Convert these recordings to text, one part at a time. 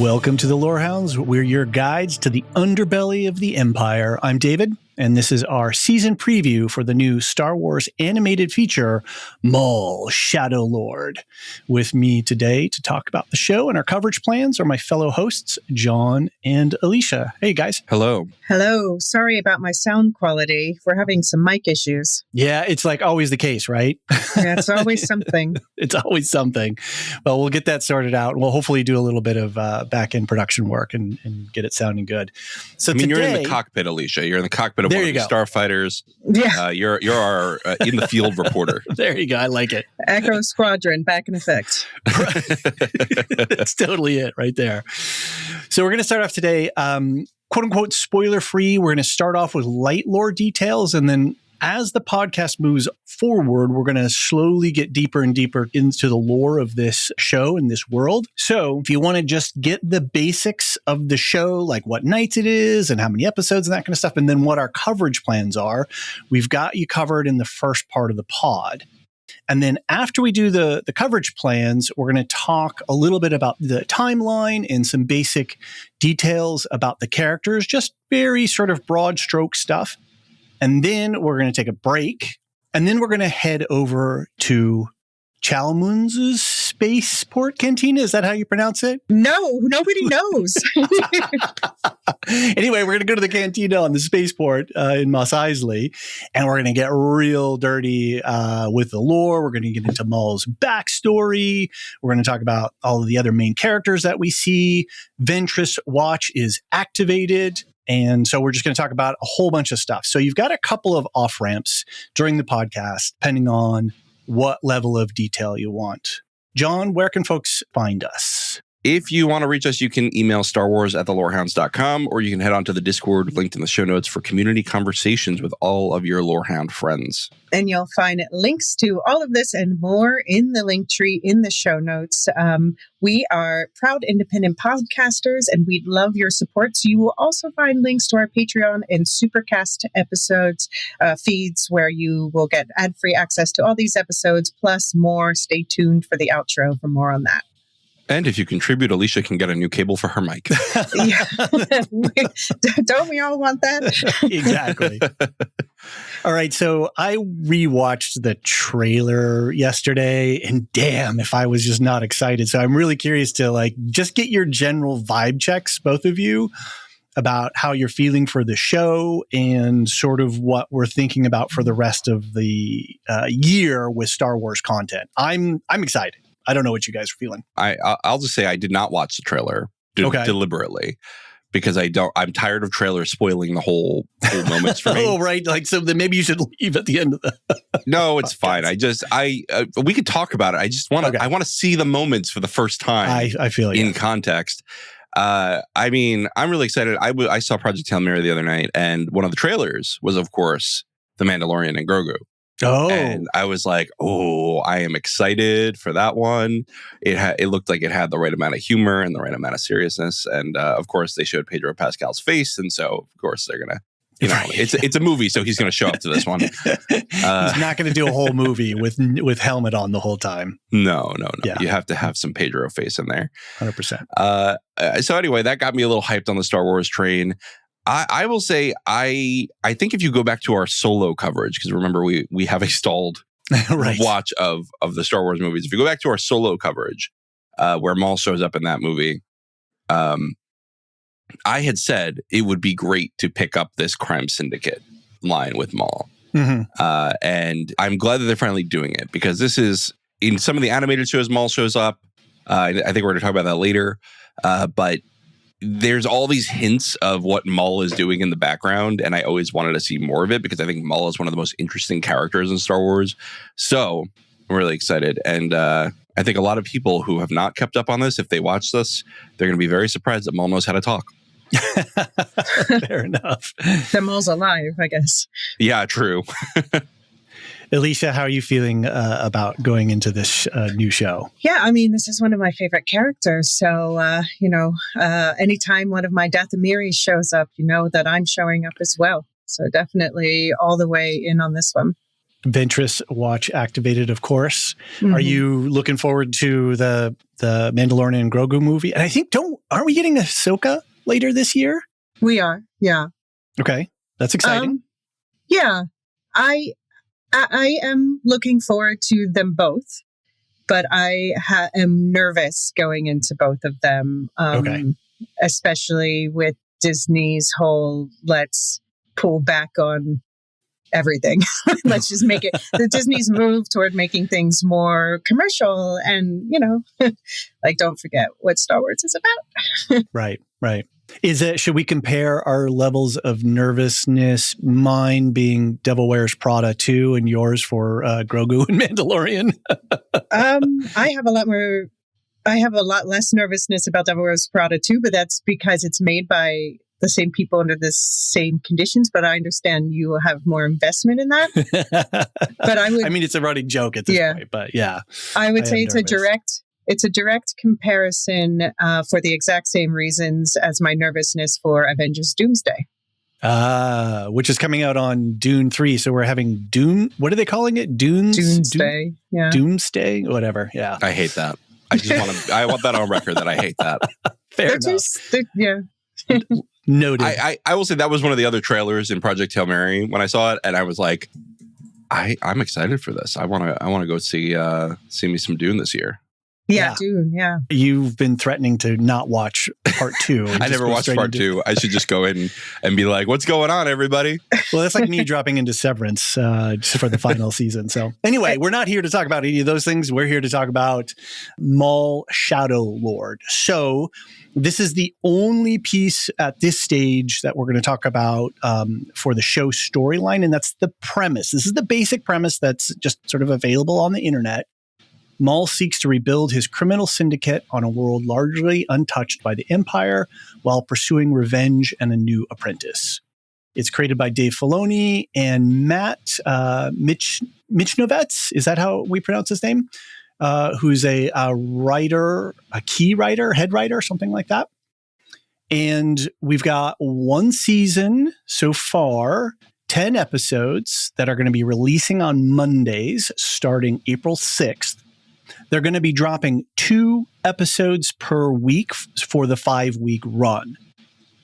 Welcome to the Lorehounds. We're your guides to the underbelly of the Empire. I'm David, and this is our season preview for the new Star Wars animated feature, Maul, Shadow Lord. With me today to talk about the show and our coverage plans are my fellow hosts, Jon and Elysia. Hey, guys. Hello. Hello. Sorry about my sound quality. We're having some mic issues. Yeah, it's like always the case, right? Yeah, it's always something. It's always something. Well, we'll get that sorted out. We'll hopefully do a little bit of back-end production work and get it sounding good. So today, you're in the cockpit. cockpit, Elysia. You're in the cockpit of one of the starfighters. Yeah. You're our in the field reporter. There you go. I like it. Echo Squadron back in effect. That's totally it right there. So we're going to start off today, quote unquote, spoiler free. We're going to start off with light lore details, and then as the podcast moves forward, we're going to slowly get deeper and deeper into the lore of this show and this world. So if you want to just get the basics of the show, like what nights it is and how many episodes and that kind of stuff, and then what our coverage plans are, we've got you covered in the first part of the pod. And then after we do the coverage plans, we're going to talk a little bit about the timeline and some basic details about the characters, just very sort of broad stroke stuff. And then we're going to take a break, and then we're going to head over to Chalmunz's spaceport cantina. Is that how you pronounce it? No, nobody knows. Anyway, we're going to go to the cantina on the spaceport in Mos Eisley, and we're going to get real dirty with the lore. We're going to get into Maul's backstory. We're going to talk about all of the other main characters that we see. Ventress Watch is activated. And so we're just going to talk about a whole bunch of stuff. So you've got a couple of off-ramps during the podcast, depending on what level of detail you want. Jon, where can folks find us? If you want to reach us, you can email starwars@thelorehounds.com, or you can head on to the Discord linked in the show notes for community conversations with all of your Lorehound friends. And you'll find links to all of this and more in the link tree in the show notes. We are proud independent podcasters, and we'd love your support. So you will also find links to our Patreon and Supercast episodes feeds, where you will get ad-free access to all these episodes, plus more. Stay tuned for the outro for more on that. And if you contribute, Elysia can get a new cable for her mic. Don't we all want that? Exactly. All right. So I rewatched the trailer yesterday, and damn, if I was just not excited. So I'm really curious to just get your general vibe checks, both of you, about how you're feeling for the show and sort of what we're thinking about for the rest of the year with Star Wars content. I'm excited. I don't know what you guys are feeling. I'll just say I did not watch the trailer deliberately, because I'm tired of trailers spoiling the whole moments for me. Oh, right. So then maybe you should leave at the end of the No, it's fine. We could talk about it. I just want to I want to see the moments for the first time. I feel in context. I'm really excited. I saw Project Hail Mary the other night, and one of the trailers was, of course, The Mandalorian and Grogu. Oh, and I was like, I am excited for that one. It looked like it had the right amount of humor and the right amount of seriousness. And of course, they showed Pedro Pascal's face. And so, of course, they're going to, it's a movie. So he's going to show up to this one. He's not going to do a whole movie with helmet on the whole time. No. Yeah. You have to have some Pedro face in there. 100%. So anyway, that got me a little hyped on the Star Wars train. I will say, I think if you go back to our solo coverage, because remember, we have a stalled right. watch of the Star Wars movies. If you go back to our solo coverage, where Maul shows up in that movie, I had said it would be great to pick up this crime syndicate line with Maul. Mm-hmm. And I'm glad that they're finally doing it, because this is, in some of the animated shows, Maul shows up. I think we're going to talk about that later. But there's all these hints of what Maul is doing in the background, and I always wanted to see more of it, because I think Maul is one of the most interesting characters in Star Wars. So I'm really excited. And I think a lot of people who have not kept up on this, if they watch this, they're going to be very surprised that Maul knows how to talk. Fair enough. The Maul's alive, I guess. Yeah, true. Elysia, how are you feeling about going into this new show? Yeah, this is one of my favorite characters. So, anytime one of my Dathomir shows up, you know that I'm showing up as well. So definitely all the way in on this one. Ventress Watch activated, of course. Mhm. Are you looking forward to the Mandalorian and Grogu movie? And I think aren't we getting Ahsoka later this year? We are, yeah. Okay, that's exciting. Yeah, I am looking forward to them both, but I am nervous going into both of them. Okay. Especially with Disney's whole let's pull back on everything. Let's just make it the Disney's move toward making things more commercial and, like don't forget what Star Wars is about. Right. Should we compare our levels of nervousness, mine being Devil Wears Prada 2 and yours for Grogu and Mandalorian? I have a lot less nervousness about Devil Wears Prada 2, but that's because it's made by the same people under the same conditions. But I understand you have more investment in that. But I mean, it's a running joke at this point, but yeah. I would say it's a direct comparison for the exact same reasons as my nervousness for Avengers Doomsday. Which is coming out on Dune 3. So we're having Dune. What are they calling it? Doomsday. Yeah. Doomsday? Whatever. Yeah. I hate that. I want that on record that I hate that. Fair enough. Yeah. Noted. I will say that was one of the other trailers in Project Hail Mary when I saw it, and I was like, I'm excited for this. I want to go see me some Dune this year. Yeah, Dune. Yeah. You've been threatening to not watch part 2. I never watched part 2. I should just go in and be like, "What's going on, everybody?" Well, that's like me dropping into Severance just for the final season. So anyway, we're not here to talk about any of those things. We're here to talk about Maul Shadow Lord. So this is the only piece at this stage that we're going to talk about for the show storyline, and that's the premise. This is the basic premise that's just sort of available on the internet. Maul seeks to rebuild his criminal syndicate on a world largely untouched by the Empire while pursuing revenge and a new apprentice. It's created by Dave Filoni and Matt Michnovetz. Is that how we pronounce his name? Who's a writer, a key writer, head writer, something like that. And we've got one season so far, 10 episodes that are going to be releasing on Mondays starting April 6th. They're going to be dropping 2 episodes per week for the 5-week run.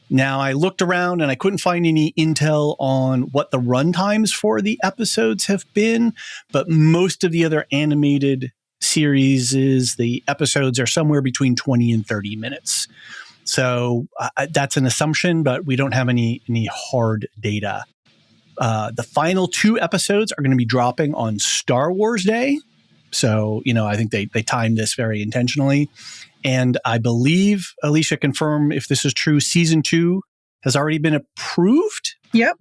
Now, I looked around and I couldn't find any intel on what the run times for the episodes have been, but most of the other animated series, the episodes are somewhere between 20 and 30 minutes. So that's an assumption, but we don't have any hard data. The final 2 episodes are going to be dropping on Star Wars Day. So, I think they timed this very intentionally. And I believe, Elysia, confirm if this is true, season 2 has already been approved? Yep.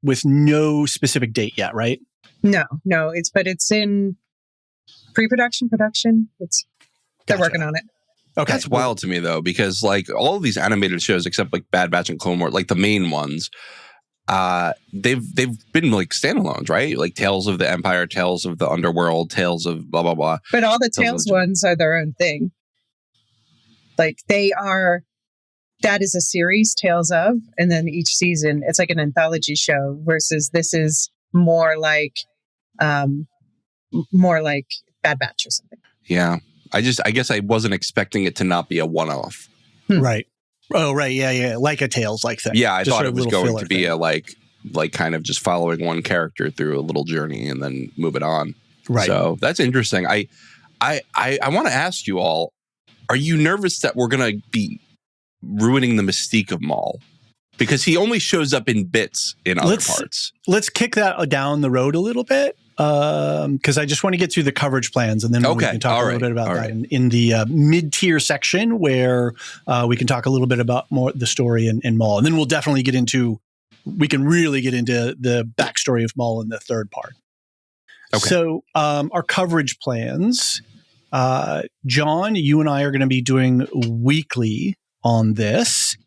With no specific date yet, right? No, it's in pre-production, production. They're working on it. Okay. That's wild to me though, because like all of these animated shows, except like Bad Batch and Clone Wars, like the main ones, they've been like standalones, right? Like Tales of the Empire, Tales of the Underworld, Tales of blah blah blah. But all the Tales ones are their own thing. Like that is a series, Tales of, and then each season it's like an anthology show. Versus this is more like Bad Batch or something. Yeah, I guess I wasn't expecting it to not be a one-off. Right. Oh, right. Yeah. Like a Tales-like thing. Yeah, I thought it was going to be a like kind of just following one character through a little journey and then moving on. Right. So that's interesting. I want to ask you all, are you nervous that we're going to be ruining the mystique of Maul? Because he only shows up in bits in other parts. Let's kick that down the road a little bit. Because I just want to get through the coverage plans, and then we can talk a little bit about that in the mid-tier section, where we can talk a little bit about more the story in Maul, and then we'll definitely we can really get into the backstory of Maul in the third part. Okay. So our coverage plans, John, you and I are going to be doing weekly on this,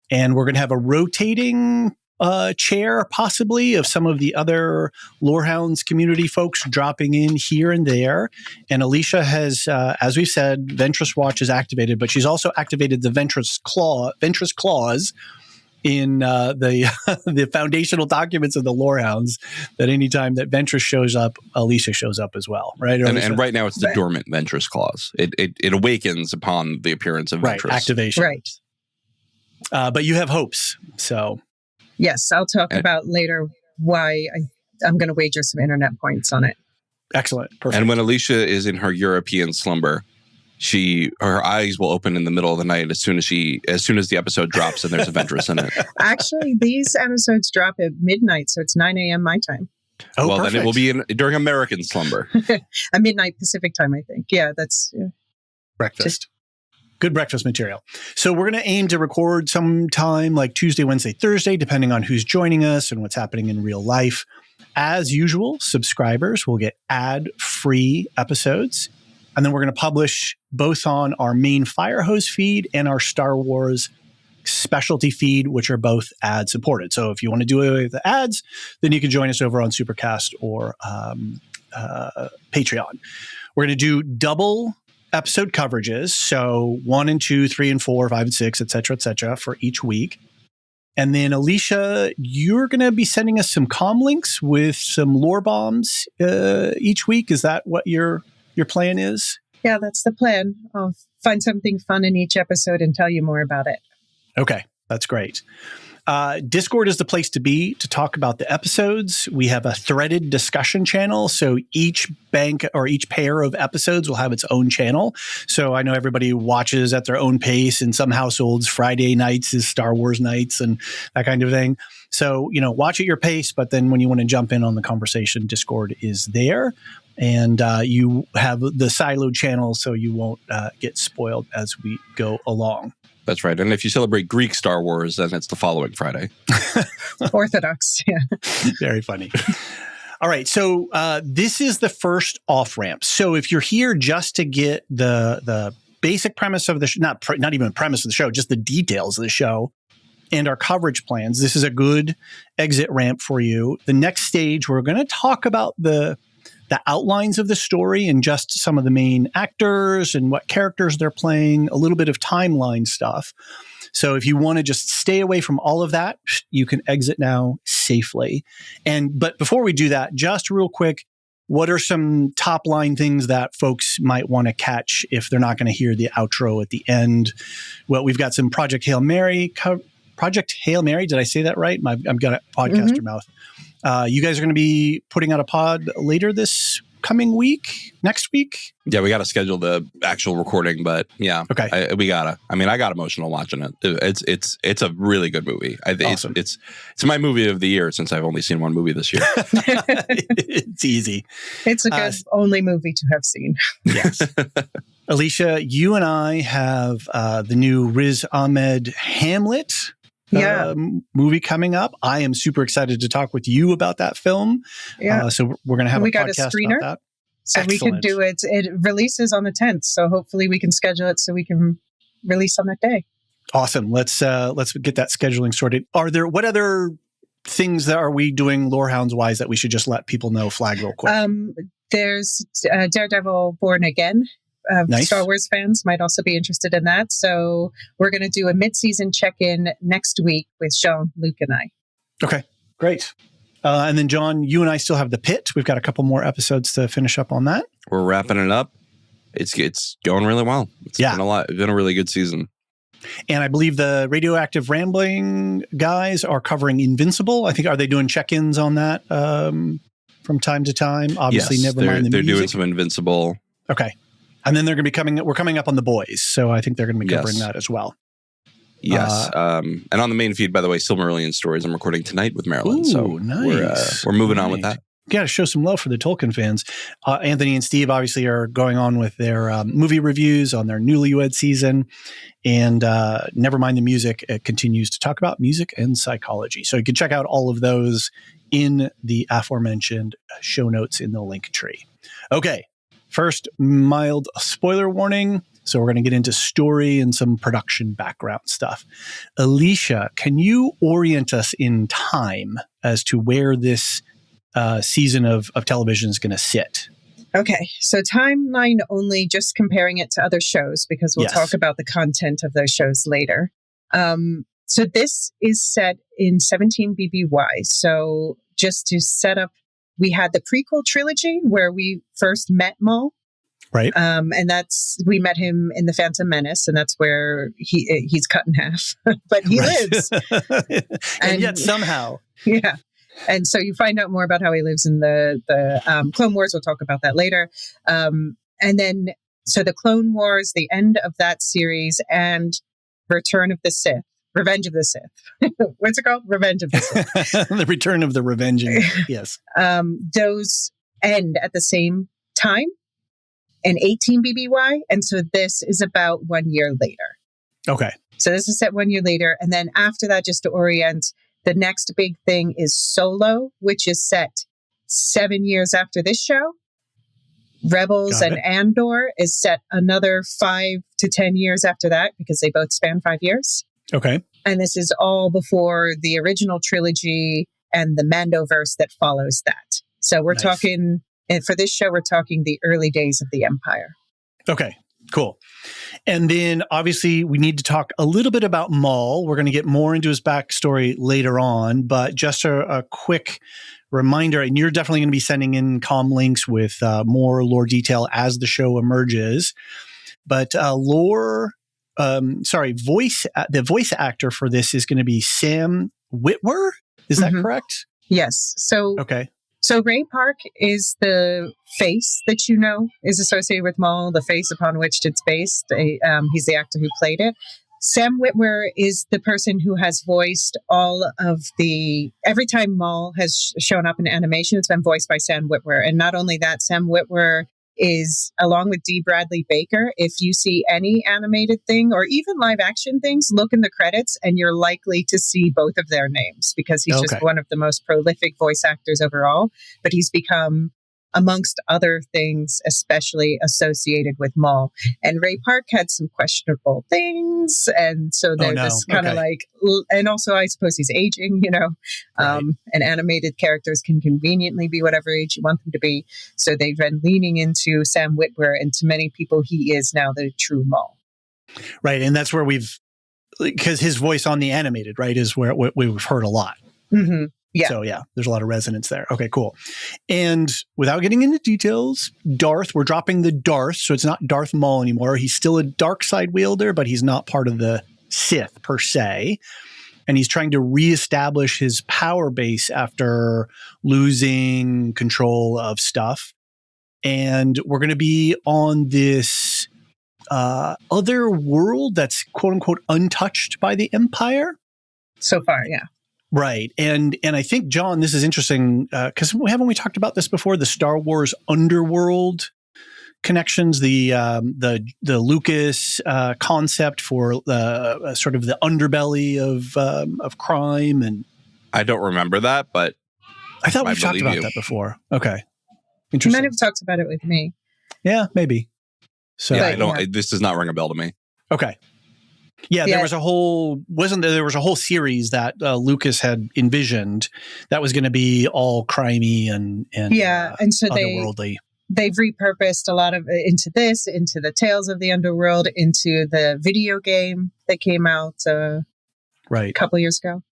and we're going to have a rotating chair, possibly, of some of the other Lorehounds community folks dropping in here and there. And Elysia has, as we've said, Ventress Watch is activated, but she's also activated the Ventress Clause. in the the foundational documents of the Lorehounds that anytime that Ventress shows up, Elysia shows up as well, right? And right now it's the dormant Ventress clause. It awakens upon the appearance of Ventress. Right, activation. Right. But you have hopes, so. Yes, I'll talk about later why I'm going to wager some internet points on it. Excellent. Perfect. And when Elysia is in her European slumber, her eyes will open in the middle of the night as soon as the episode drops and there's a Ventress in it. Actually, these episodes drop at midnight, so it's 9 a.m. my time. Oh, well, perfect. then it will be during American slumber. A midnight Pacific time, I think. Yeah, that's breakfast. Good breakfast material. So we're going to aim to record sometime like Tuesday, Wednesday, Thursday, depending on who's joining us and what's happening in real life. As usual, subscribers will get ad-free episodes. And then we're going to publish both on our main Firehose feed and our Star Wars specialty feed, which are both ad-supported. So if you want to do away with the ads, then you can join us over on Supercast or Patreon. We're going to do double episode coverages. So 1 and 2, 3 and 4, 5 and 6, et cetera, for each week. And then Elysia, you're going to be sending us some comm links with some lore bombs each week. Is that what your plan is? Yeah, that's the plan. I'll find something fun in each episode and tell you more about it. Okay, that's great. Discord is the place to be to talk about the episodes. We have a threaded discussion channel. So each bank or each pair of episodes will have its own channel. So I know everybody watches at their own pace. In some households, Friday nights is Star Wars nights and that kind of thing. So, watch at your pace. But then when you want to jump in on the conversation, Discord is there. And you have the siloed channel so you won't get spoiled as we go along. That's right. And if you celebrate Greek Star Wars, then it's the following Friday. Orthodox, yeah. Very funny. All right. So this is the first off-ramp. So if you're here just to get the basic premise of the show, not even the premise of the show, just the details of the show and our coverage plans, this is a good exit ramp for you. The next stage, we're going to talk about the outlines of the story and just some of the main actors and what characters they're playing, a little bit of timeline stuff. So if you want to just stay away from all of that, you can exit now safely. But before we do that, just real quick, what are some top line things that folks might want to catch if they're not going to hear the outro at the end? Well, we've got some Project Hail Mary. Project Hail Mary, did I say that right? I've got a podcaster mouth. You guys are going to be putting out a pod later this coming week, next week? Yeah, we got to schedule the actual recording, but yeah, okay, we gotta. I mean, I got emotional watching it. It's a really good movie. I think awesome. It's my movie of the year since I've only seen one movie this year. It's easy. It's a good only movie to have seen. Yes. Elysia, you and I have the new Riz Ahmed Hamlet movie coming up. I am super excited to talk with you about that film. Yeah. So we're going to have a podcast screener about that. So Excellent. we can do it. It releases on the 10th. So hopefully we can schedule it so we can release on that day. Awesome. Let's get that scheduling sorted. What other things that are we doing Lorehounds wise that we should just let people know, flag real quick? There's Daredevil Born Again. Nice. Star Wars fans might also be interested in that. So we're going to do a mid-season check-in next week with Sean, Luke, and I. Okay, great. And then, John, you and I still have The Pit. We've got a couple more episodes to finish up on that. We're wrapping it up. It's going really well. It's been It's been a really good season. And I believe the Radioactive Rambling guys are covering Invincible. I think, are they doing check-ins on that from time to time? Obviously, yes, never mind the they're music. doing some Invincible. Okay. And then they're going to be we're coming up on The Boys. So I think they're going to be covering that as well. Yes. And on the main feed, by the way, Silmarillion Stories I'm recording tonight with Marilyn. Ooh, so nice. we're moving on with that. Got to show some love for the Tolkien fans. Anthony and Steve obviously are going on with their movie reviews on their Newlywed season. And Never Mind the Music, it continues to talk about music and psychology. So you can check out all of those in the aforementioned show notes in the link tree. Okay. First, mild spoiler warning. So we're going to get into story and some production background stuff. Elysia, can you orient us in time as to where this season of television is going to sit? Okay, so timeline only, just comparing it to other shows, because we'll talk about the content of those shows later. So this is set in 17 BBY. So just to set up, we had the prequel trilogy where we first met Maul. Right. And we met him in the Phantom Menace, and that's where he's cut in half, but he lives. and yet somehow. Yeah. And so you find out more about how he lives in the Clone Wars. We'll talk about that later. And then, so the Clone Wars, the end of that series, and Return of the Sith. Revenge of the Sith. What's it called? Revenge of the Sith. The Return of the Revenging. Yes. Those end at the same time in 18 BBY. And so this is about 1 year later. Okay. So this is set 1 year later. And then after that, just to orient, the next big thing is Solo, which is set 7 years after this show. Rebels and Andor is set another 5 to 10 years after that because they both span 5 years. Okay. And this is all before the original trilogy and the Mandoverse that follows that. So we're talking, and for this show, we're talking the early days of the Empire. Okay, cool. And then obviously we need to talk a little bit about Maul. We're going to get more into his backstory later on, but just a quick reminder, and you're definitely going to be sending in comm links with more lore detail as the show emerges. But the voice actor for this is going to be Sam Witwer. Is that correct? Yes. So okay. So Ray Park is the face that you know is associated with Maul, the face upon which it's based. He's the actor who played it. Sam Witwer is the person who has voiced all of every time Maul has shown up in animation, it's been voiced by Sam Witwer. And not only that, Sam Witwer is, along with D. Bradley Baker, if you see any animated thing or even live action things, look in the credits and you're likely to see both of their names because he's just one of the most prolific voice actors overall. But he's become, amongst other things, especially associated with Maul. And Ray Park had some questionable things. And so they're just kind of like, and also I suppose he's aging, and animated characters can conveniently be whatever age you want them to be. So they've been leaning into Sam Witwer, and to many people, he is now the true Maul. Right. And that's where because his voice on the animated, right, is where we've heard a lot. Mm-hmm. Yeah. So yeah, there's a lot of resonance there. Okay, cool. And without getting into details, Darth, we're dropping the Darth, so it's not Darth Maul anymore. He's still a dark side wielder, but he's not part of the Sith per se. And he's trying to reestablish his power base after losing control of stuff. And we're going to be on this other world that's quote unquote untouched by the Empire. So far, yeah. Right. And I think, John, this is interesting because haven't we talked about this before? The Star Wars underworld connections, the Lucas concept for sort of the underbelly of crime. And I don't remember that, but I thought we've talked about that before. Okay. Interesting. You might have talked about it with me. Yeah, maybe. So yeah, I don't. This does not ring a bell to me. Okay. Yeah, there was a whole series that Lucas had envisioned that was going to be all crimey and so otherworldly. They've repurposed a lot of into the Tales of the Underworld, into the video game that came out a couple years ago.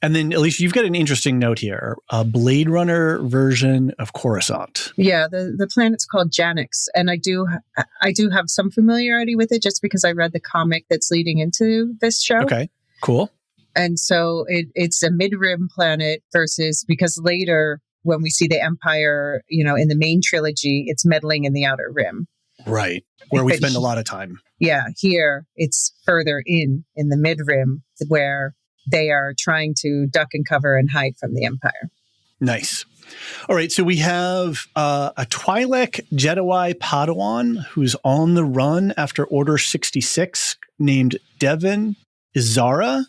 And then, Elysia, you've got an interesting note here: a Blade Runner version of Coruscant. Yeah, the planet's called Janix, and I do have some familiarity with it just because I read the comic that's leading into this show. Okay, cool. And so it's a mid-rim planet because later when we see the Empire, in the main trilogy, it's meddling in the outer rim. Right, where we spend a lot of time. Yeah, here it's further in the mid-rim where they are trying to duck and cover and hide from the Empire. Nice. All right, so we have a Twi'lek Jedi Padawan who's on the run after Order 66 named Devin Izara,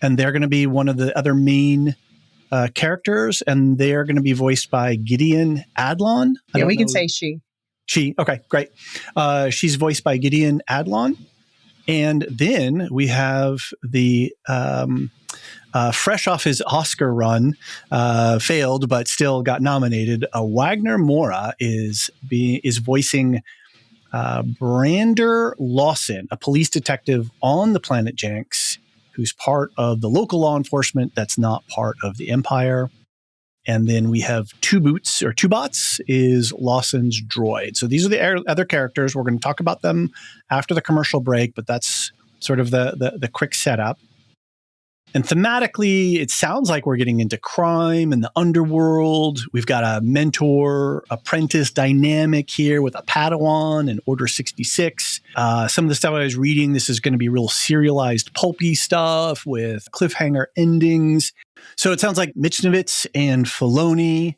and they're going to be one of the other main characters, and they're going to be voiced by Gideon Adlon. Yeah, we can say she. She, okay, great. She's voiced by Gideon Adlon. And then we have the fresh off his Oscar run, failed but still got nominated. Wagner Mora is voicing Brander Lawson, a police detective on the planet Janx, who's part of the local law enforcement that's not part of the Empire. And then we have Two Bots is Lawson's droid. So these are the other characters. We're going to talk about them after the commercial break, but that's sort of the quick setup. And thematically, it sounds like we're getting into crime and the underworld. We've got a mentor-apprentice dynamic here with a Padawan and Order 66. Some of the stuff I was reading, this is going to be real serialized, pulpy stuff with cliffhanger endings. So it sounds like Michnovetz and Filoni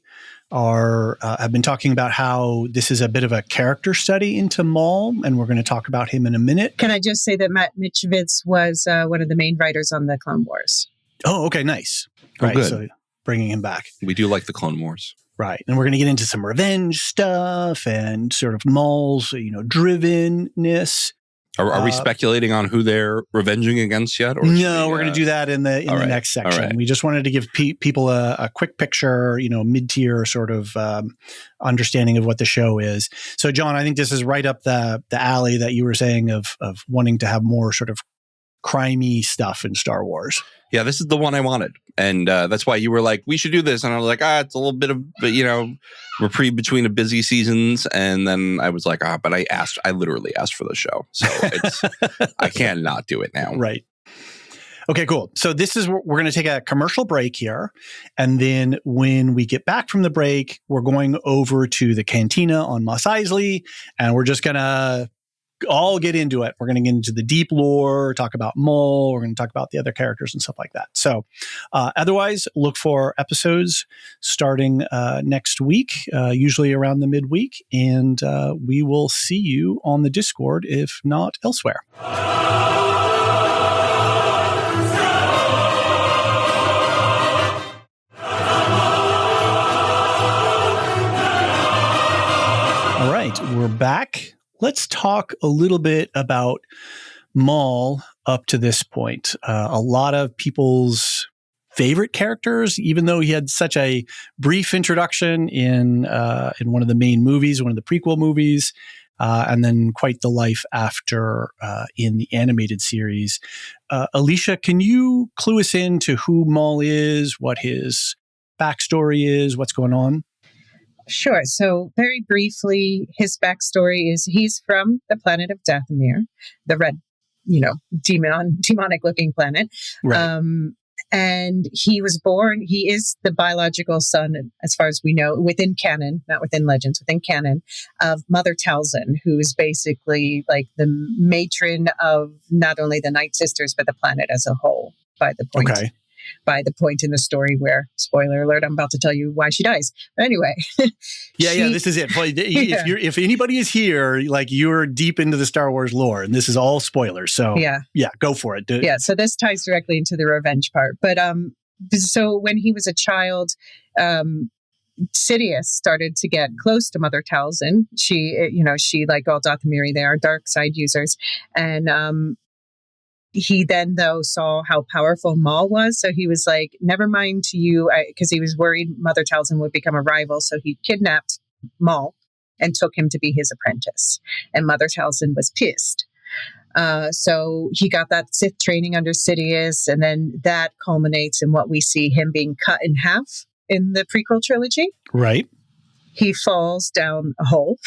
have been talking about how this is a bit of a character study into Maul, and we're going to talk about him in a minute. Can I just say that Matt Michnovetz was one of the main writers on the Clone Wars? Oh, okay, nice. Right, good. So bringing him back. We do like the Clone Wars. Right, and we're going to get into some revenge stuff and sort of Maul's, drivenness. Are we speculating on who they're revenging against yet? Or no, we're going to do that in the next section. Right. We just wanted to give people a quick picture, mid-tier sort of understanding of what the show is. So, John, I think this is right up the alley that you were saying of wanting to have more sort of crimey stuff in Star Wars. Yeah, this is the one I wanted. And that's why you were like, we should do this. And I was like, it's a little bit of, reprieve between the busy seasons. And then I was like, but I literally asked for the show. So I can't not do it now. Right. Okay, cool. So we're going to take a commercial break here. And then when we get back from the break, we're going over to the cantina on Mos Eisley. And we're just going to all get into it. We're going to get into the deep lore, talk about Maul. We're going to talk about the other characters and stuff like that. So otherwise, look for episodes starting next week, usually around the midweek. And we will see you on the Discord, if not elsewhere. All right, we're back. Let's talk a little bit about Maul up to this point. A lot of people's favorite characters, even though he had such a brief introduction in one of the main movies, one of the prequel movies, and then quite the life after in the animated series. Elysia, can you clue us in to who Maul is, what his backstory is, what's going on? Sure. So very briefly, his backstory is he's from the planet of Dathomir, the red, demonic looking planet. Right. And he was born, he is the biological son, as far as we know, within canon, not within legends, within canon, of Mother Talzin, who is basically like the matron of not only the Night Sisters, but the planet as a whole by the point. Okay. By the point in the story where, spoiler alert, I'm about to tell you why she dies. But anyway. This is it. If anybody is here, like you're deep into the Star Wars lore, and this is all spoilers. So yeah, go for it. So this ties directly into the revenge part. But so when he was a child, Sidious started to get close to Mother Talzin. She, like all Dathomiri, they are dark side users. And he then, though, saw how powerful Maul was. So he was like, never mind to you, because he was worried Mother Talzin would become a rival. So he kidnapped Maul and took him to be his apprentice. And Mother Talzin was pissed. So he got that Sith training under Sidious. And then that culminates in what we see him being cut in half in the prequel trilogy. Right. He falls down a hole.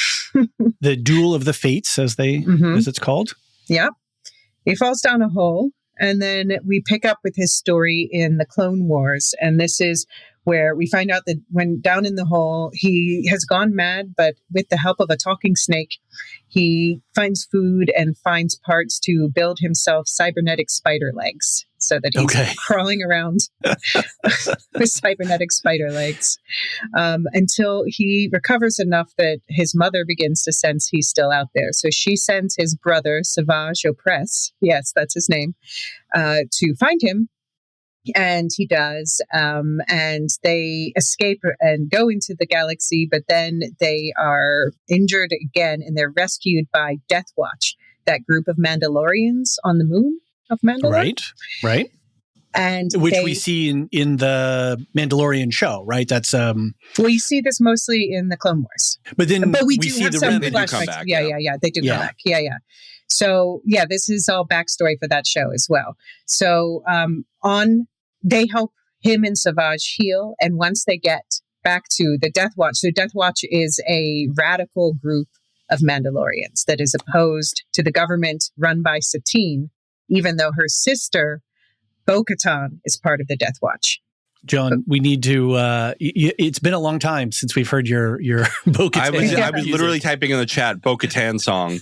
The Duel of the Fates, as it's called. Yeah. He falls down a hole, and then we pick up with his story in the Clone Wars. And this is where we find out that when down in the hole, he has gone mad, but with the help of a talking snake, he finds food and finds parts to build himself cybernetic spider legs so that he's crawling around with cybernetic spider legs until he recovers enough that his mother begins to sense he's still out there. So she sends his brother, Savage Opress, yes, that's his name, to find him. And he does, and they escape and go into the galaxy, but then they are injured again, and they're rescued by Death Watch, that group of Mandalorians on the moon of Mandalore. Right. And which we see in the Mandalorian show, right? That's we see this mostly in the Clone Wars, but then we see have the some they do come back. Yeah, they do come back. Yeah. So yeah, this is all backstory for that show as well. So they help him and Savage heal, and once they get back to the Death Watch, so Death Watch is a radical group of Mandalorians that is opposed to the government run by Satine, even though her sister Bo-Katan is part of the Death Watch. John, we need to. It's been a long time since we've heard your Bo-Katan. I was literally typing in the chat Bo-Katan song.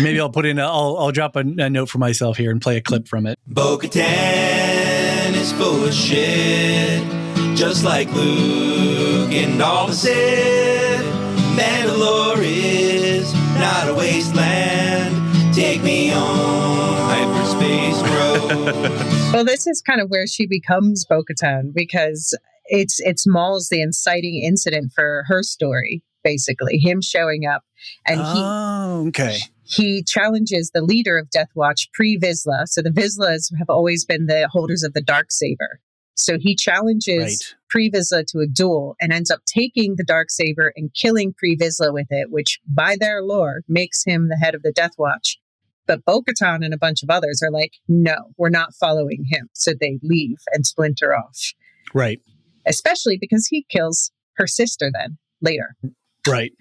Maybe I'll put in. I'll drop a note for myself here and play a clip from it. Bo-Katan is full of shit, just like Luke and all the Sith. Mandalore is not a wasteland. Take me on hyperspace road. Well, this is kind of where she becomes Bo-Katan, because it's Maul's the inciting incident for her story, basically him showing up, and he challenges the leader of Death Watch, pre-Vizsla. So the Vizslas have always been the holders of the Darksaber. So he challenges pre-Vizsla to a duel and ends up taking the Darksaber and killing pre-Vizsla with it, which by their lore makes him the head of the Death Watch. But Bo-Katan and a bunch of others are like, no, we're not following him. So they leave and splinter off. Right. Especially because he kills her sister then later. Right.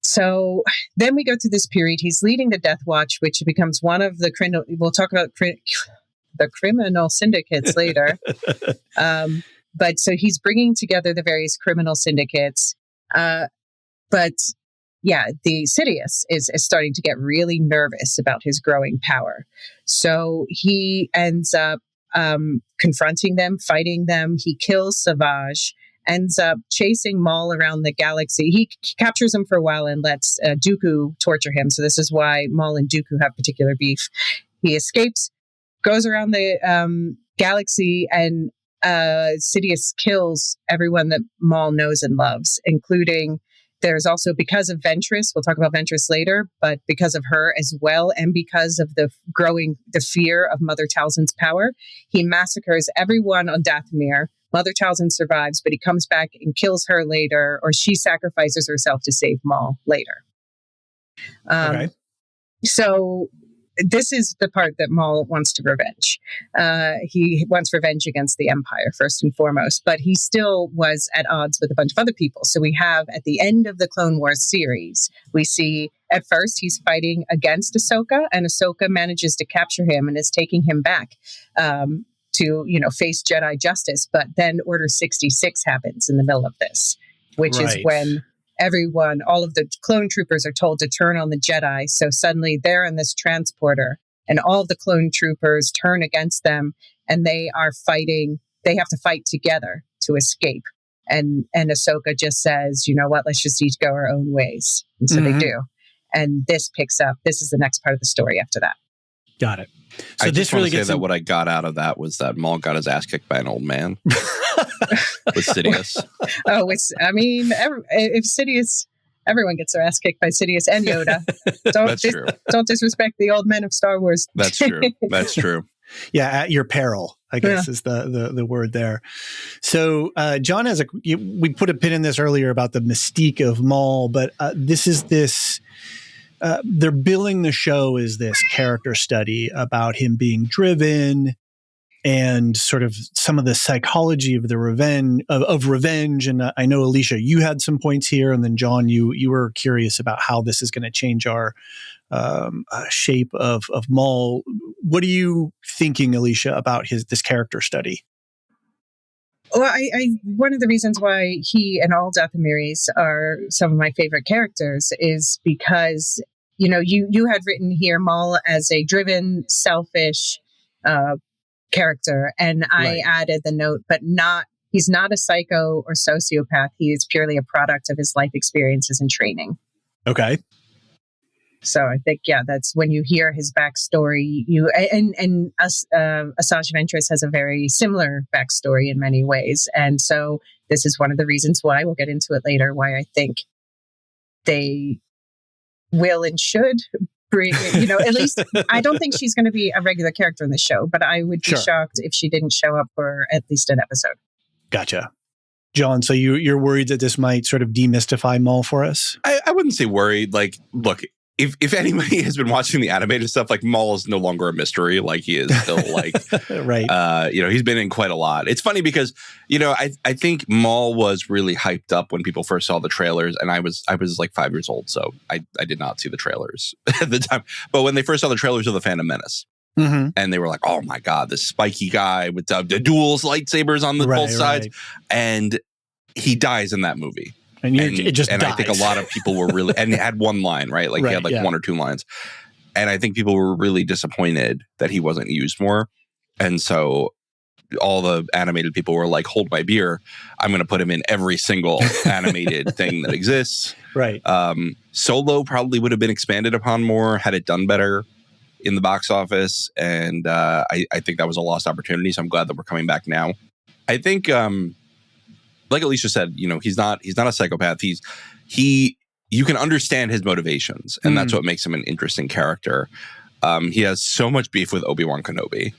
So then we go to this period. He's leading the Death Watch, which becomes one of the we'll talk about the criminal syndicates later. But so he's bringing together the various criminal syndicates. But yeah, the Sidious is starting to get really nervous about his growing power. So he ends up confronting them, fighting them. He kills Savage, ends up chasing Maul around the galaxy. He captures him for a while and lets Dooku torture him. So this is why Maul and Dooku have particular beef. He escapes, goes around the galaxy, and Sidious kills everyone that Maul knows and loves, including... There's also, because of Ventress, we'll talk about Ventress later, but because of her as well, and because of the fear of Mother Talzin's power, he massacres everyone on Dathomir. Mother Talzin survives, but he comes back and kills her later, or she sacrifices herself to save Maul later. So this is the part that Maul wants to revenge. He wants revenge against the Empire, first and foremost, but he still was at odds with a bunch of other people. So we have, at the end of the Clone Wars series, we see at first he's fighting against Ahsoka, and Ahsoka manages to capture him and is taking him back to, face Jedi justice. But then Order 66 happens in the middle of this, which is when all of the clone troopers are told to turn on the Jedi. So suddenly they're in this transporter and all of the clone troopers turn against them, and they are fighting. They have to fight together to escape. And Ahsoka just says, you know what, let's just each go our own ways. And so they do. And this picks up. This is the next part of the story after that. Got it. So I this just really want to gets say that what I got out of that was that Maul got his ass kicked by an old man. With Sidious. If Sidious, everyone gets their ass kicked by Sidious and Yoda. True. Don't disrespect the old men of Star Wars. That's true. Yeah, at your peril, I guess is the word there. So John we put a pin in this earlier about the mystique of Maul, but they're billing the show as this character study about him being driven and sort of some of the psychology of the revenge. And I know, Elysia, you had some points here, and then John, you were curious about how this is going to change our shape of Maul. What are you thinking, Elysia, about this character study? Well, one of the reasons why he and all Dathomiris are some of my favorite characters is because, you had written here Maul as a driven, selfish character, and I added the note, but he's not a psycho or sociopath. He is purely a product of his life experiences and training. Okay. So I think, that's when you hear his backstory. Asajj Ventress has a very similar backstory in many ways. And so this is one of the reasons why, we'll get into it later, why I think they will and should bring, at least, I don't think she's going to be a regular character in the show, but I would be shocked if she didn't show up for at least an episode. Gotcha. John, so you're worried that this might sort of demystify Maul for us? I wouldn't say worried. Like, look, if anybody has been watching the animated stuff, like Maul is no longer a mystery. Like he is still like, right. He's been in quite a lot. It's funny because, I think Maul was really hyped up when people first saw the trailers, and I was like 5 years old, so I did not see the trailers at the time. But when they first saw the trailers of the Phantom Menace, and they were like, "Oh my god, this spiky guy with the dual lightsabers on both sides," and he dies in that movie. And it just dies. I think a lot of people were really, and he had one line, right? Like he had like one or two lines. And I think people were really disappointed that he wasn't used more. And so all the animated people were like, hold my beer. I'm going to put him in every single animated thing that exists. Right. Solo probably would have been expanded upon more had it done better in the box office. And I think that was a lost opportunity. So I'm glad that we're coming back now. I think, like Elysia said, he's not a psychopath. You can understand his motivations, and that's what makes him an interesting character. He has so much beef with Obi-Wan Kenobi,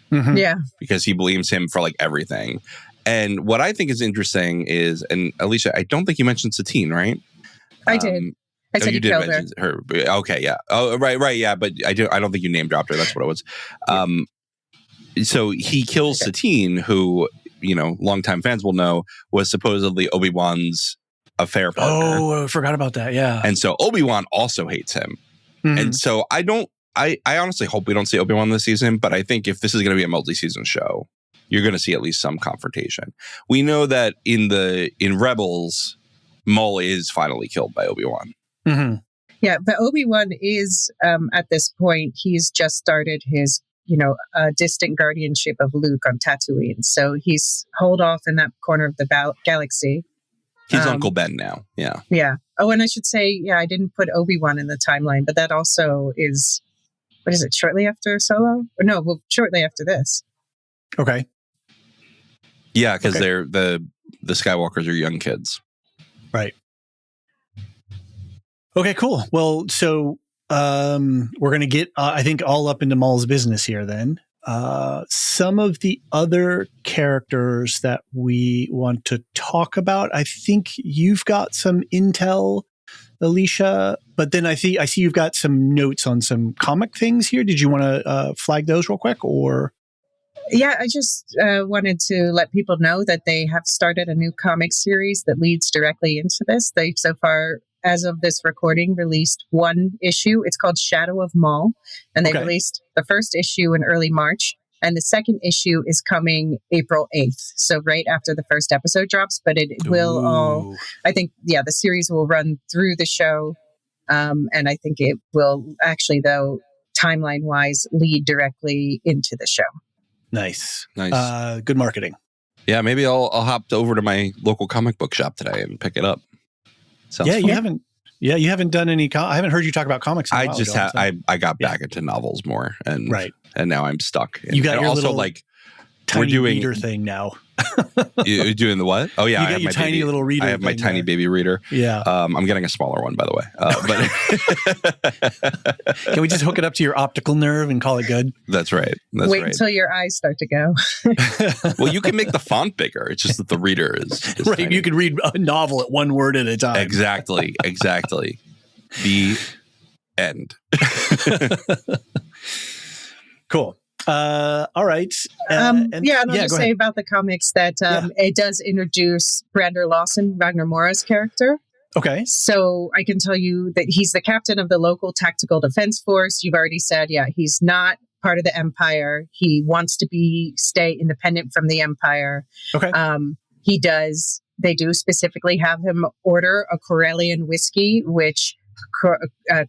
because he blames him for like everything. And what I think is interesting is, and Elysia, I don't think you mentioned Satine, right? I did. I said you did mention her. Okay, yeah. Oh, right, yeah. But I don't think you name dropped her. That's what it was. So he kills Satine, who, longtime fans will know, was supposedly Obi-Wan's affair partner. Oh, I forgot about that. Yeah. And so Obi-Wan also hates him. And so I honestly hope we don't see Obi-Wan this season, but I think if this is going to be a multi-season show, you're going to see at least some confrontation. We know that in Rebels, Maul is finally killed by Obi-Wan. Yeah, but Obi-Wan is, at this point, he's just started his distant guardianship of Luke on Tatooine. So he's holed off in that corner of the galaxy. He's Uncle Ben now. Yeah. Yeah. Oh, and I should say, I didn't put Obi-Wan in the timeline, but that also is, what is it, shortly after Solo? Or no, shortly after this. Okay. Yeah, because they're the Skywalkers are young kids. Right. Okay, cool. Well, so we're going to get, I think, all up into Maul's business here then. Some of the other characters that we want to talk about, I think you've got some intel, Elysia, but then I see you've got some notes on some comic things here. Did you want to flag those real quick, or? Yeah, I just wanted to let people know that they have started a new comic series that leads directly into this. They've so far, as of this recording, released one issue. It's called Shadow of Maul, and they released the first issue in early March, and the second issue is coming April 8th, so right after the first episode drops, but it will all, I think, the series will run through the show, and I think it will actually, though, timeline-wise, lead directly into the show. Nice. Good marketing. Yeah, maybe I'll hop over to my local comic book shop today and pick it up. Sounds fun. You haven't done any. I haven't heard you talk about comics. In a while ago, I got back into novels more, and now I'm stuck. And, you got your also little like tiny reader thing now. You're doing the what? Oh yeah, you got your tiny little reader. I have my tiny baby reader. Yeah, I'm getting a smaller one, by the way. But can we just hook it up to your optical nerve and call it good? That's right. Wait until your eyes start to go. Well, you can make the font bigger. It's just that the reader is right. Tiny. You can read a novel at one word at a time. Exactly. The end. Cool. All right. I'll just say about the comics that it does introduce Brander Lawson, Wagner Moura's character. Okay. So I can tell you that he's the captain of the local tactical defense force. You've already said, he's not part of the Empire. He wants to stay independent from the Empire. Okay. They do specifically have him order a Corellian whiskey, which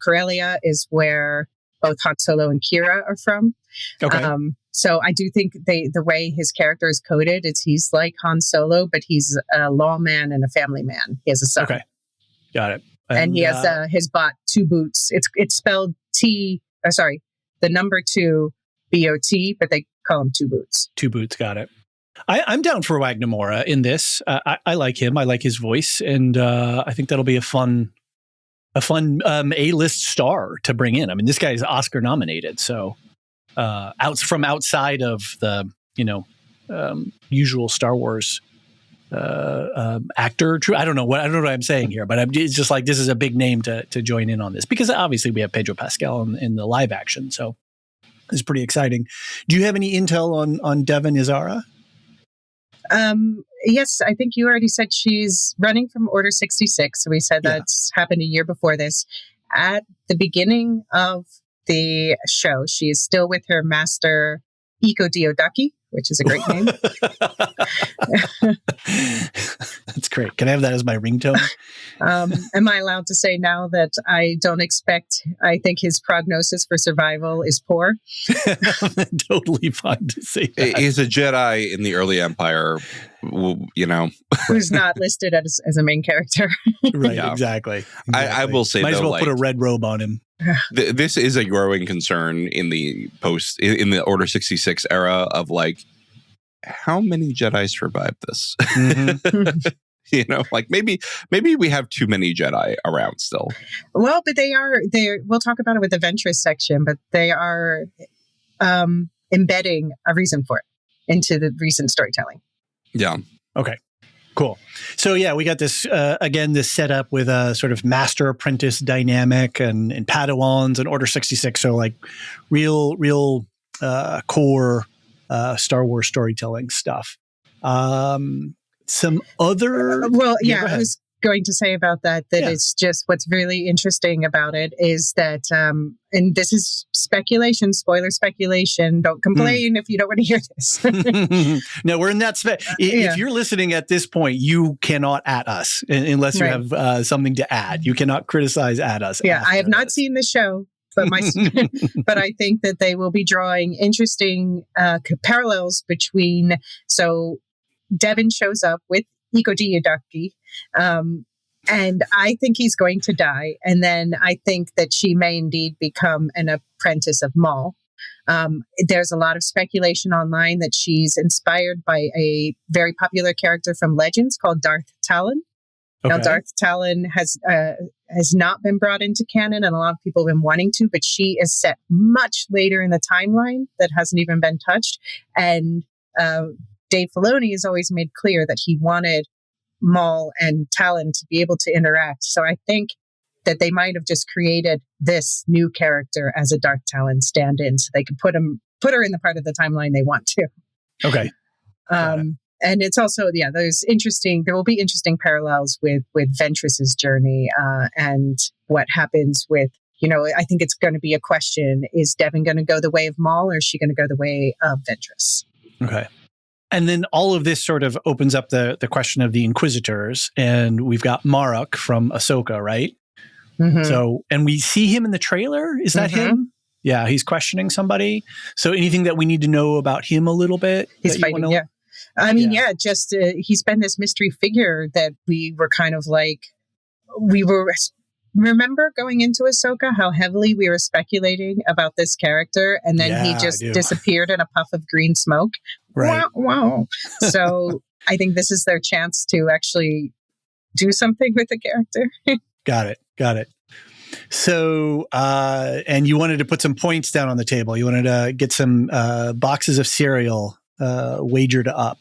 Corellia is where both Han Solo and Kira are from. Okay. So I do think the way his character is coded, he's like Han Solo, but he's a lawman and a family man. He has a son. Okay. Got it. And he has his bot 2 boots. It's spelled the number 2 BOT, but they call him 2 boots. 2 boots. Got it. I'm down for Wagner Moura in this. I like him. I like his voice, and I think that'll be a fun A-list star to bring in. I mean, this guy is Oscar nominated, so outside of the usual Star Wars actor. True, I don't know what I'm saying here, but it's just like this is a big name to join in on this because obviously we have Pedro Pascal in the live action, so it's pretty exciting. Do you have any intel on Devon Izara? Yes, I think you already said she's running from Order 66. So we said that's happened a year before this. At the beginning of the show, she is still with her master, Iko Diodaki, which is a great name. That's great. Can I have that as my ringtone? Am I allowed to say now that I think his prognosis for survival is poor? Totally fine to say that. He's a Jedi in the early Empire, Who's not listed as a main character. Right, exactly. I will say, might though, as well put a red robe on him. This is a growing concern in the Order 66 era of like, how many Jedi survived this? Mm-hmm. Like maybe we have too many Jedi around still. Well, but we'll talk about it with the Ventress section, but they are embedding a reason for it into the recent storytelling. Yeah. Okay. Cool. So yeah, we got this again. This setup with a sort of master apprentice dynamic and Padawans and Order 66. So like real core Star Wars storytelling stuff. Some other. Well, yeah, I was going to say about that it's just what's really interesting about it is that, and this is speculation, spoiler speculation. Don't complain if you don't want to hear this. No, we're in that. If you're listening at this point, you cannot at us unless you have something to add. You cannot criticize at us. Yeah, I have not seen the show, but but I think that they will be drawing interesting parallels between. So Devon shows up with Iko Diodaki, and I think he's going to die. And then I think that she may indeed become an apprentice of Maul. There's a lot of speculation online that she's inspired by a very popular character from Legends called Darth Talon. Okay. Now, Darth Talon has not been brought into canon, and a lot of people have been wanting to, but she is set much later in the timeline that hasn't even been touched. And Dave Filoni has always made clear that he wanted Maul and Talon to be able to interact. So I think that they might have just created this new character as a Darth Talon stand-in, so they could put her in the part of the timeline they want to. Okay. And it's also, there will be interesting parallels with Ventress's journey and what happens with, I think it's going to be a question, is Devon going to go the way of Maul or is she going to go the way of Ventress? Okay. And then all of this sort of opens up the question of the Inquisitors, and we've got Maruk from Ahsoka, right? Mm-hmm. So, and we see him in the trailer. Is that him? Yeah, he's questioning somebody. So anything that we need to know about him a little bit? He's fighting, yeah. I mean, just he's been this mystery figure that we were kind of like, remember going into Ahsoka, how heavily we were speculating about this character, and then he just disappeared in a puff of green smoke. Right. Wow. So I think this is their chance to actually do something with the character. Got it. So, and you wanted to put some points down on the table. You wanted to get some boxes of cereal wagered up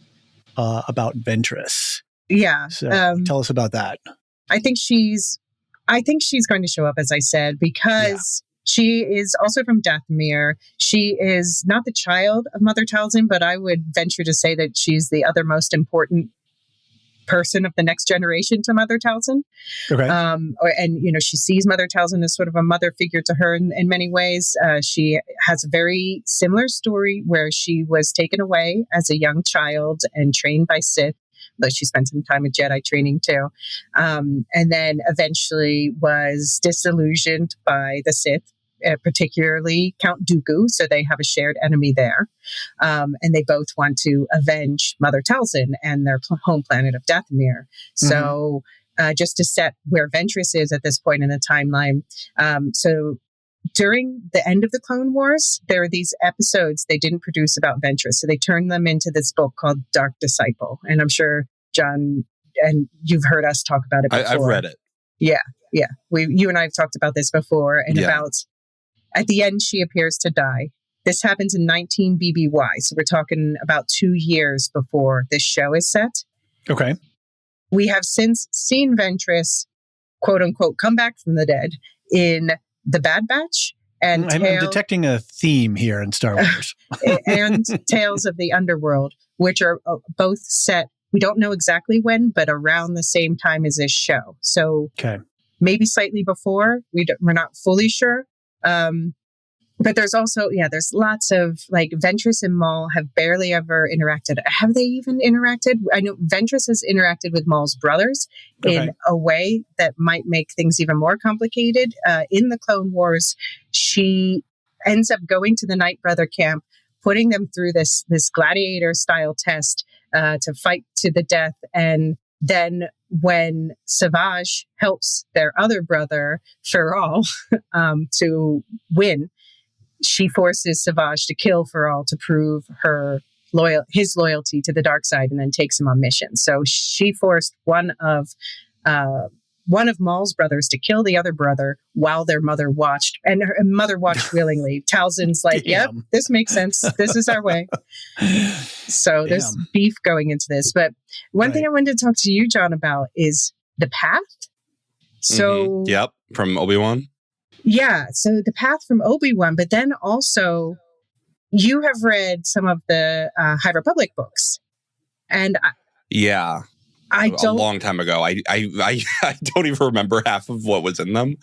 about Ventress. Yeah. So tell us about that. I think she's going to show up, as I said, because she is also from Dathomir. She is not the child of Mother Talzin, but I would venture to say that she's the other most important person of the next generation to Mother Talzin. Okay. She sees Mother Talzin as sort of a mother figure to her in many ways. She has a very similar story where she was taken away as a young child and trained by Sith, though she spent some time at Jedi training too. And then eventually was disillusioned by the Sith, particularly Count Dooku. So they have a shared enemy there. And they both want to avenge Mother Talzin and their home planet of Dathomir. So just to set where Ventress is at this point in the timeline. So during the end of the Clone Wars, there are these episodes they didn't produce about Ventress. So they turned them into this book called Dark Disciple. And I'm sure, John, and you've heard us talk about it before. I've read it. Yeah. You and I have talked about this before. And about, at the end, she appears to die. This happens in 19 BBY. So we're talking about 2 years before this show is set. Okay. We have since seen Ventress, quote unquote, come back from the dead in The Bad Batch and I'm detecting a theme here in Star Wars. and Tales of the Underworld, which are both set, we don't know exactly when, but around the same time as this show. So maybe slightly before, we're not fully sure. But there's also, there's lots of, like, Ventress and Maul have barely ever interacted. Have they even interacted? I know Ventress has interacted with Maul's brothers in a way that might make things even more complicated. In the Clone Wars, she ends up going to the Night Brother camp, putting them through this gladiator-style test to fight to the death. And then when Savage helps their other brother, Feral, to win, she forces Savage to kill Feral to prove his loyalty to the dark side, and then takes him on missions. So she forced one of Maul's brothers to kill the other brother while their mother watched, and her mother watched willingly. Talzin's like, "Yep, this makes sense. This is our way." So there's beef going into this. But one thing I wanted to talk to you, Jon, about is the path. So, from Obi-Wan. Yeah, so the path from Obi-Wan, but then also you have read some of the High Republic books, and a long time ago. I don't even remember half of what was in them.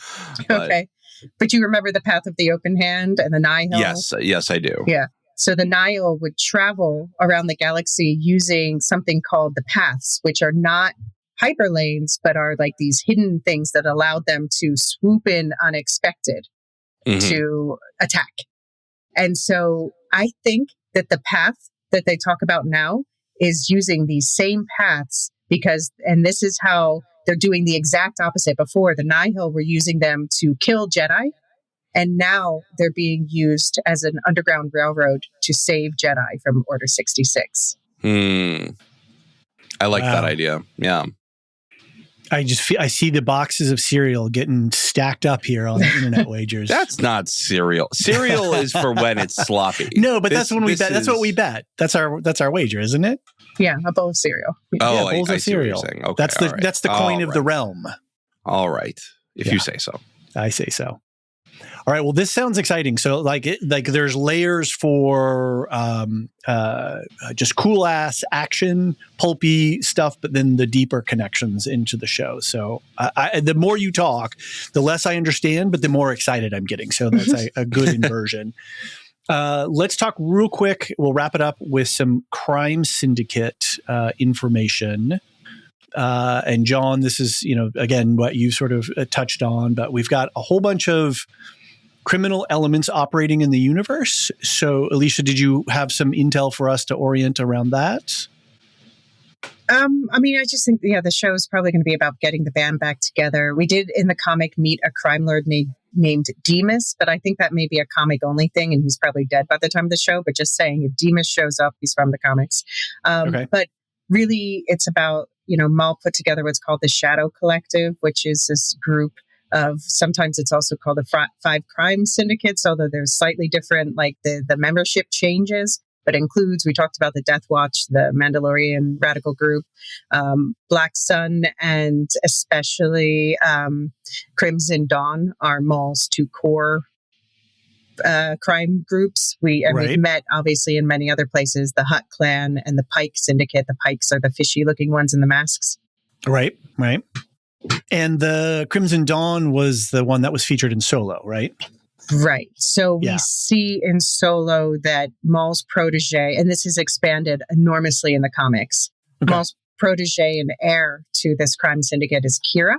Okay, but you remember the Path of the Open Hand and the Nihil? Yes, I do. Yeah, so the Nihil would travel around the galaxy using something called the paths, which are not hyperlanes, but are like these hidden things that allowed them to swoop in unexpected to attack. And so I think that the path that they talk about now is using these same paths and this is how they're doing the exact opposite. Before, the Nihil were using them to kill Jedi, and now they're being used as an underground railroad to save Jedi from Order 66. I like that idea. Yeah. I see the boxes of cereal getting stacked up here on the internet wagers. That's not cereal. Cereal is for when it's sloppy. No, but that's when we bet. That's what we bet. That's our wager, isn't it? Yeah, a bowl of cereal. Bowls of cereal. Okay, that's the coin of the realm. All right, if you say so. I say so. All right. Well, this sounds exciting. So, like there's layers for just cool ass action, pulpy stuff, but then the deeper connections into the show. So, the more you talk, the less I understand, but the more excited I'm getting. So that's a good inversion. Let's talk real quick. We'll wrap it up with some crime syndicate information. And Jon, this is, again, what you sort of touched on, but we've got a whole bunch of criminal elements operating in the universe. So, Elysia, did you have some intel for us to orient around that? I just think, the show is probably going to be about getting the band back together. We did in the comic meet a crime lord named Demas, but I think that may be a comic only thing, and he's probably dead by the time of the show. But just saying, if Demas shows up, he's from the comics. But really, it's about, Maul put together what's called the Shadow Collective, which is this group of, sometimes it's also called the Five Crime Syndicates, although there's slightly different, like the membership changes, but includes, we talked about the Death Watch, the Mandalorian Radical Group, Black Sun, and especially Crimson Dawn are Maul's two core crime groups. We've met obviously in many other places, the Hutt Clan and the Pike Syndicate. The Pikes are the fishy looking ones in the masks. Right. And the Crimson Dawn was the one that was featured in Solo, right? Right. So we see in Solo that Maul's protege, and this is expanded enormously in the comics, Maul's protege and heir to this crime syndicate is Kira.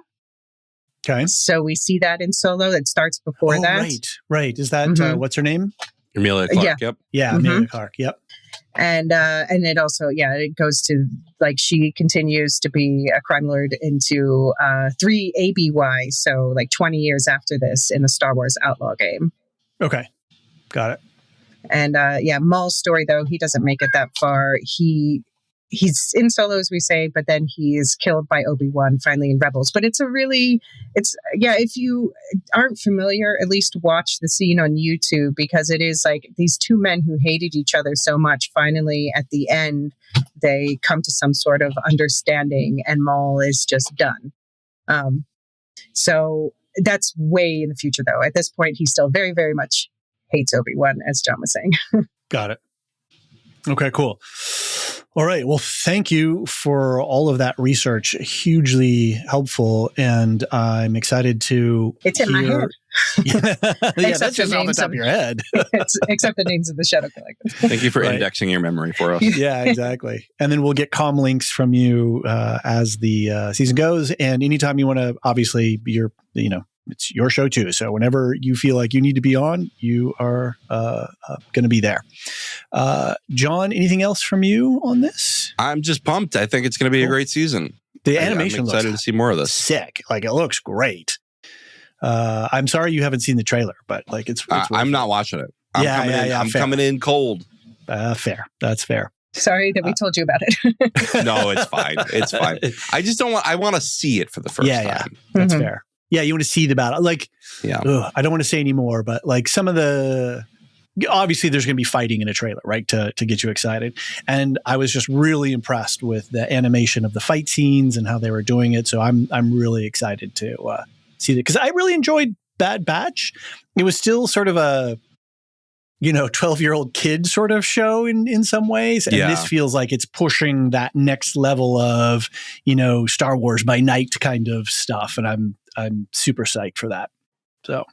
Okay. So we see that in Solo. It starts before that. Right. Is that, what's her name? Amelia Clark, yep. Yeah, Amelia Clark, yep. And it also, it goes to, like, she continues to be a crime lord into 3 ABY, so like 20 years after this in the Star Wars Outlaw game. Okay, got it. And Maul's story, though, he doesn't make it that far. He he's in Solo, as we say, but then he is killed by Obi-Wan finally in Rebels. But if you aren't familiar, at least watch the scene on YouTube, because it is like these two men who hated each other so much, finally at the end, they come to some sort of understanding and Maul is just done. So that's way in the future, though. At this point, he still very, very much hates Obi-Wan, as John was saying. Got it. Okay, cool. All right. Well, thank you for all of that research. Hugely helpful. And I'm excited to It's in my head. Yeah, that's just off the top of your head. Except the names of the Shadow Collective. Thank you for indexing your memory for us. Yeah, exactly. And then we'll get comm links from you as the season goes. And anytime you want to, obviously, it's your show too. So whenever you feel like you need to be on, you are going to be there. John, anything else from you on this? I'm just pumped. I think it's going to be a great season. The animation I'm excited to see more of this. Sick. Like, it looks great. I'm sorry you haven't seen the trailer, but like it's I'm not watching it. I'm coming in cold. Fair. That's fair. Sorry that we told you about it. No, it's fine. It's fine. I just don't want. I want to see it for the first time. Yeah, that's fair. Yeah, you want to see the battle. Like, yeah. I don't want to say anymore, but like some of the, obviously there's going to be fighting in a trailer, right? To get you excited. And I was just really impressed with the animation of the fight scenes and how they were doing it. So I'm really excited to see that, because I really enjoyed Bad Batch. It was still sort of a 12-year-old kid sort of show in some ways. And this feels like it's pushing that next level of, Star Wars by night kind of stuff. And I'm super psyched for that. So,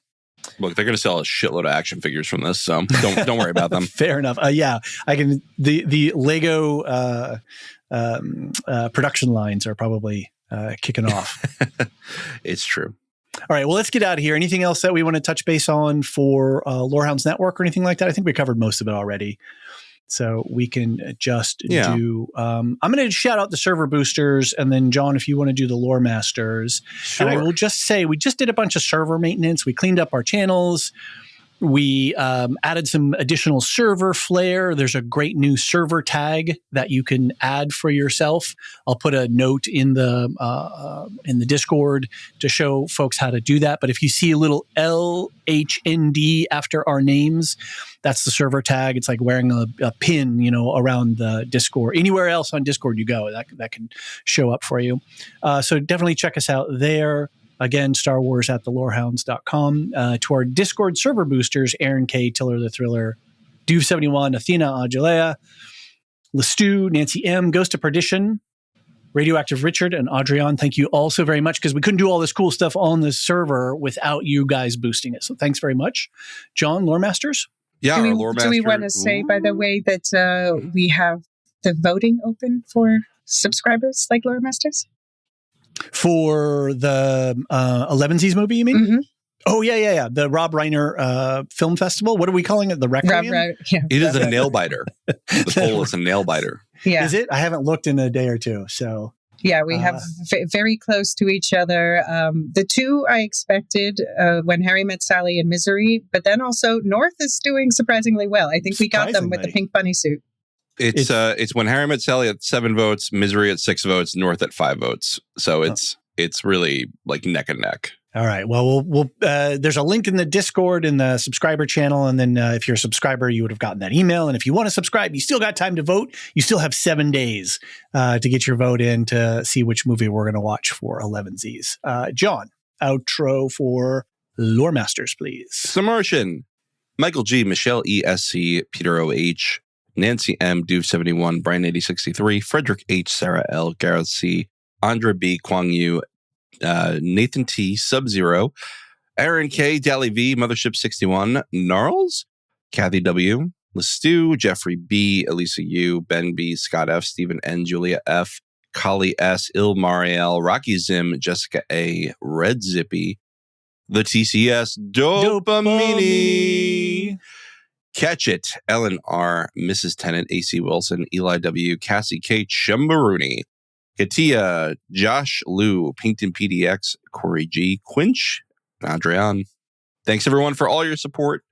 look, they're going to sell a shitload of action figures from this, so don't worry about them. Fair enough. I can. The Lego production lines are probably kicking off. It's true. All right. Well, let's get out of here. Anything else that we want to touch base on for Lorehounds Network or anything like that? I think we covered most of it already. So we can just do, I'm going to shout out the server boosters, and then John, if you want to do the lore masters. Sure. And I will just say, we just did a bunch of server maintenance. We cleaned up our channels. We added some additional server flair. There's a great new server tag that you can add for yourself. I'll put a note in the Discord to show folks how to do that. But if you see a little LHND after our names, that's the server tag. It's like wearing a pin, around the Discord. Anywhere else on Discord you go, that can show up for you. So definitely check us out there. Again, Star Wars at thelorehounds.com. To our Discord server boosters, Aaron K, Tiller the Thriller, Duve71, Athena Ajalea, Lestu, Nancy M, Ghost of Perdition, Radioactive Richard, and Adrian. Thank you all so very much, because we couldn't do all this cool stuff on the server without you guys boosting it. So thanks very much. John, Lore Masters? Yeah, our Lore Master. Do we want to say, by the way, that we have the voting open for subscribers like Lore Masters? For the 11Z's movie, you mean? Mm-hmm. Oh, yeah. The Rob Reiner Film Festival. What are we calling it? The Requiem? It is a nail biter. The poll is a nail biter. Yeah. Is it? I haven't looked in a day or two, so... Yeah, we have very close to each other. The two I expected, When Harry Met Sally and Misery, but then also North is doing surprisingly well. I think we got them with the pink bunny suit. It's When Harry Met Sally at 7 votes, Misery at 6 votes, North at 5 votes. So it's really like neck and neck. All right. Well, we'll there's a link in the Discord in the subscriber channel. And then if you're a subscriber, you would have gotten that email. And if you want to subscribe, you still got time to vote. You still have 7 days to get your vote in to see which movie we're going to watch for 11Z's. John, outro for Lore Masters, please. Submersion. Michael G, Michelle ESC, Peter OH, Nancy M, Duve71, Brian 8063, Frederick H, Sarah L, Gareth C, Andra B, Kwang Yu, Nathan T, Sub-Zero, Aaron K, Dally V, Mothership 61, Gnarls, Kathy W, Lestu, Jeffrey B, Elisa U, Ben B, Scott F, Stephen N, Julia F, Kali S, Il Mariel, Rocky Zim, Jessica A, Red Zippy, the TCS, Dopamini. Catch It, Ellen R, Mrs. Tennant, AC Wilson, Eli W, Cassie K, Chumbarooney, Katia, Josh Liu, Pinkton PDX, Corey G, Quinch, Adrian. Thanks everyone for all your support.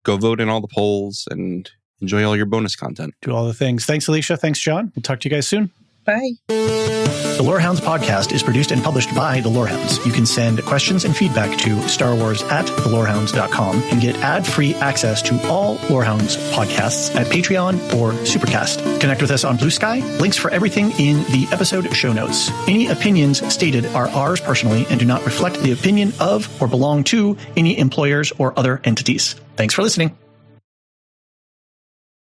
Go vote in all the polls and enjoy all your bonus content. Do all the things. Thanks, Elysia. Thanks, Jon. We'll talk to you guys soon. Bye. The Lorehounds podcast is produced and published by the Lorehounds. You can send questions and feedback to starwars@thelorehounds.com and get ad-free access to all Lorehounds podcasts at Patreon or Supercast. Connect with us on Blue Sky. Links for everything in the episode show notes. Any opinions stated are ours personally and do not reflect the opinion of or belong to any employers or other entities. Thanks for listening.